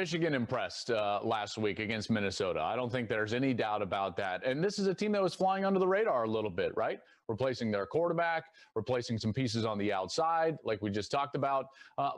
Michigan impressed last week against Minnesota. I don't think there's any doubt about that. And this is a team that was flying under the radar a little bit, right? Replacing their quarterback, replacing some pieces on the outside, like we just talked about.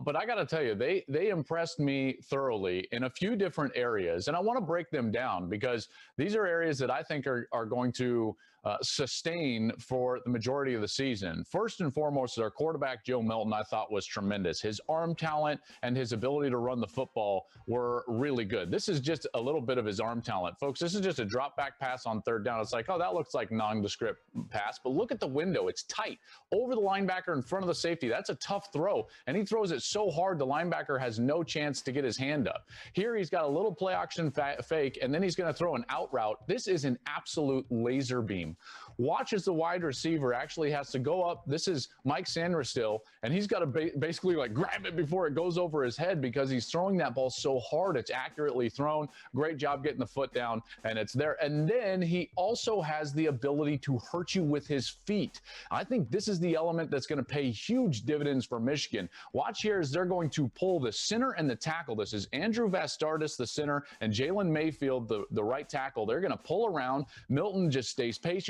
But I got to tell you, they impressed me thoroughly in a few different areas. And I want to break them down because these are areas that I think are going to sustain for the majority of the season. First and foremost, our quarterback, Joe Milton, I thought was tremendous. His arm talent and his ability to run the football were really good. This is just a little bit of his arm talent. Folks, this is just a drop back pass on third down. It's like, oh, that looks like nondescript pass, but look at the window. It's tight over the linebacker in front of the safety. That's a tough throw, and he throws it so hard the linebacker has no chance to get his hand up. Here he's got a little play action fake, and then he's going to throw an out route. This is an absolute laser beam. Watch as the wide receiver actually has to go up. This is Mike Sanders still, and he's got to basically like grab it before it goes over his head because he's throwing that ball so hard. It's accurately thrown. Great job getting the foot down, and it's there. And then he also has the ability to hurt you with his feet. I think this is the element that's going to pay huge dividends for Michigan. Watch here as they're going to pull the center and the tackle. This is Andrew Vastardis, the center, and Jalen Mayfield, the right tackle. They're going to pull around. Milton just stays patient.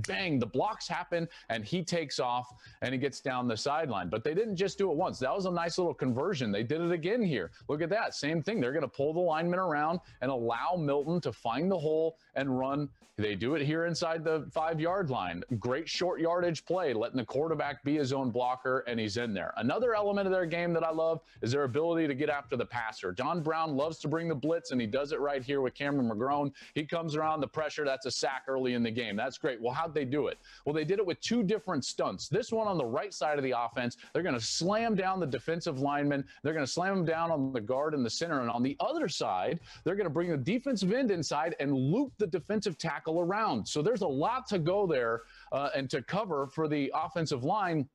Bang, the blocks happen, and he takes off, and he gets down the sideline. But they didn't just do it once. That was a nice little conversion. They did it again here. Look at that. Same thing. They're going to pull the lineman around and allow Milton to find the hole and run. They do it here inside the 5-yard line. Great short yardage play, letting the quarterback be his own blocker, and he's in there. Another element of their game that I love is their ability to get after the passer. John Brown loves to bring the blitz, and he does it right here with Cameron McGrone. He comes around the pressure. That's a sack early in the game. That's great. Well, how'd they do it? Well, they did it with two different stunts. This one on the right side of the offense, they're going to slam down the defensive lineman. They're going to slam him down on the guard in the center. And on the other side, they're going to bring the defensive end inside and loop the defensive tackle around. So there's a lot to go there and to cover for the offensive line.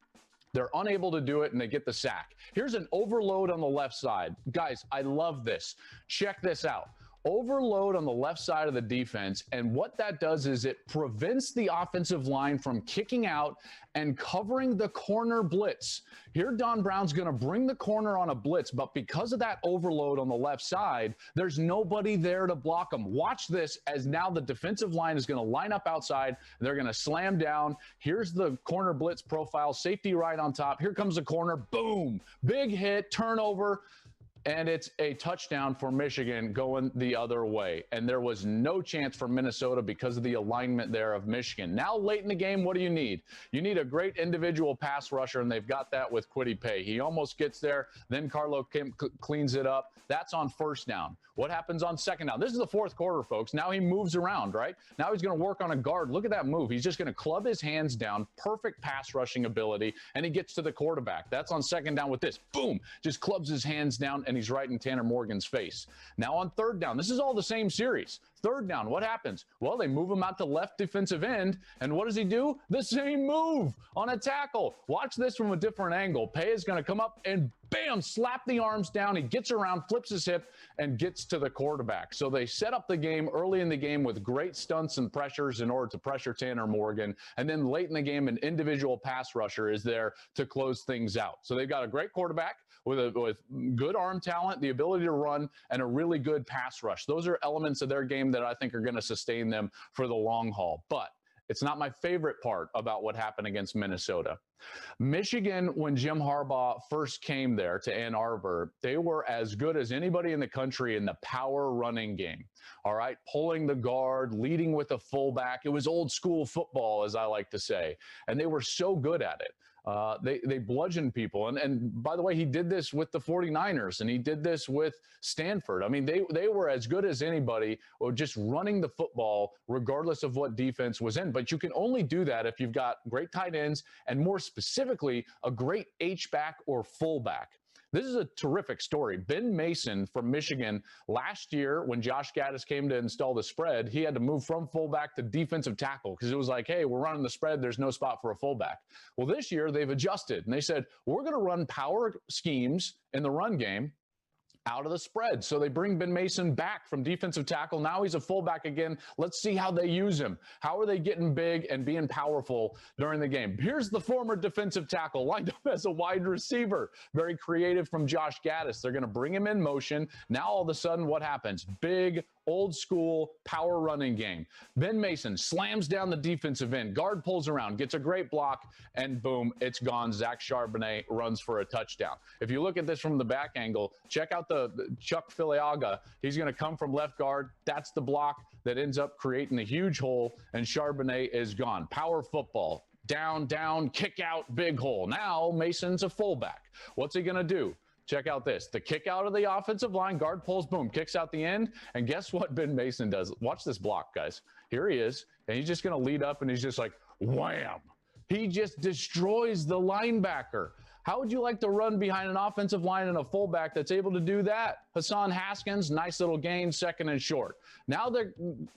They're unable to do it, and they get the sack. Here's an overload on the left side. Guys, I love this. Check this out. Overload on the left side of the defense, and what that does is it prevents the offensive line from kicking out and covering the corner blitz. Here, Don Brown's going to bring the corner on a blitz, but because of that overload on the left side, there's nobody there to block him. Watch this as now the defensive line is going to line up outside. They're going to slam down. Here's the corner blitz profile, safety right on top. Here comes the corner. Boom! Big hit, turnover. And it's a touchdown for Michigan going the other way. And there was no chance for Minnesota because of the alignment there of Michigan. Now, late in the game, what do you need? You need a great individual pass rusher, and they've got that with Kwity Paye. He almost gets there. Then Carlo Kemp cleans it up. That's on first down. What happens on second down? This is the fourth quarter, folks. Now he moves around, right? Now he's going to work on a guard. Look at that move. He's just going to club his hands down. Perfect pass rushing ability, and he gets to the quarterback. That's on second down with this. Boom! Just clubs his hands down, and he's right in Tanner Morgan's face. Now on third down, this is all the same series. Third down, what happens? Well, they move him out to left defensive end, and what does he do? The same move on a tackle. Watch this from a different angle. Paye is going to come up and bam, slap the arms down. He gets around, flips his hip, and gets to the quarterback. So they set up the game early in the game with great stunts and pressures in order to pressure Tanner Morgan. And then late in the game, an individual pass rusher is there to close things out. So they've got a great quarterback with good arm talent, the ability to run, and a really good pass rush. Those are elements of their game that I think are going to sustain them for the long haul. But it's not my favorite part about what happened against Minnesota. Michigan, when Jim Harbaugh first came there to Ann Arbor, they were as good as anybody in the country in the power running game. All right, pulling the guard, leading with a fullback. It was old school football, as I like to say, and they were so good at it. They bludgeoned people. And by the way, he did this with the 49ers, and he did this with Stanford. I mean, they were as good as anybody or just running the football regardless of what defense was in. But you can only do that if you've got great tight ends and more specifically, a great H-back or fullback. This is a terrific story. Ben Mason from Michigan last year, when Josh Gaddis came to install the spread, he had to move from fullback to defensive tackle because it was like, hey, we're running the spread. There's no spot for a fullback. Well, this year they've adjusted and they said, we're going to run power schemes in the run game. out of the spread. So they bring Ben Mason back from defensive tackle. Now he's a fullback again. Let's see how they use him. How are they getting big and being powerful during the game? Here's the former defensive tackle lined up as a wide receiver. Very creative from Josh Gaddis. They're going to bring him in motion. Now all of a sudden what happens? Big, old school power running game. Ben Mason slams down the defensive end. Guard pulls around, gets a great block, and boom, it's gone. Zach Charbonnet runs for a touchdown. If you look at this from the back angle, check out the Chuck Filiaga. He's going to come from left guard. That's the block that ends up creating a huge hole, and Charbonnet is gone. Power football. Down, down, kick out, big hole. Now Mason's a fullback. What's he going to do? Check out this. The kick out of the offensive line, guard pulls, boom, kicks out the end. And guess what Ben Mason does? Watch this block, guys. Here he is, and he's just going to lead up, and he's just like, wham. He just destroys the linebacker. How would you like to run behind an offensive line and a fullback that's able to do that? Hassan Haskins, nice little gain, second and short. Now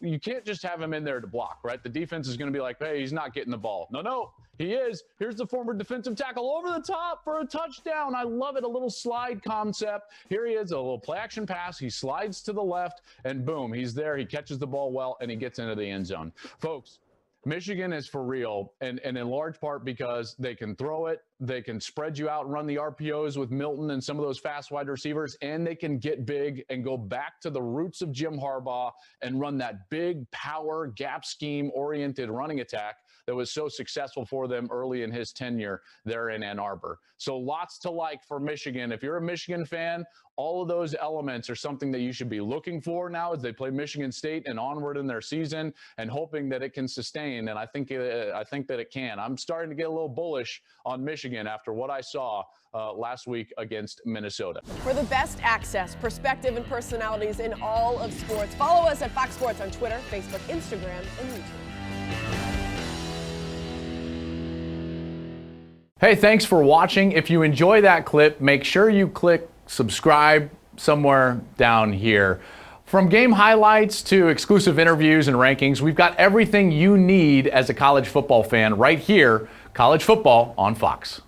you can't just have him in there to block, right? The defense is going to be like, hey, he's not getting the ball. No, he is. Here's the former defensive tackle over the top for a touchdown. I love it, a little slide concept. Here he is, a little play action pass. He slides to the left, and boom, he's there. He catches the ball well, and he gets into the end zone. Folks, Michigan is for real, and in large part because they can throw it, they can spread you out and run the RPOs with Milton and some of those fast wide receivers, and they can get big and go back to the roots of Jim Harbaugh and run that big power gap scheme-oriented running attack that was so successful for them early in his tenure there in Ann Arbor. So lots to like for Michigan. If you're a Michigan fan, all of those elements are something that you should be looking for now as they play Michigan State and onward in their season, and hoping that it can sustain. And I think that it can. I'm starting to get a little bullish on Michigan after what I saw last week against Minnesota. For the best access, perspective, and personalities in all of sports, follow us at Fox Sports on Twitter, Facebook, Instagram, and YouTube. Hey, thanks for watching. If you enjoy that clip, make sure you click subscribe somewhere down here. From game highlights to exclusive interviews and rankings, we've got everything you need as a college football fan right here. College Football on Fox.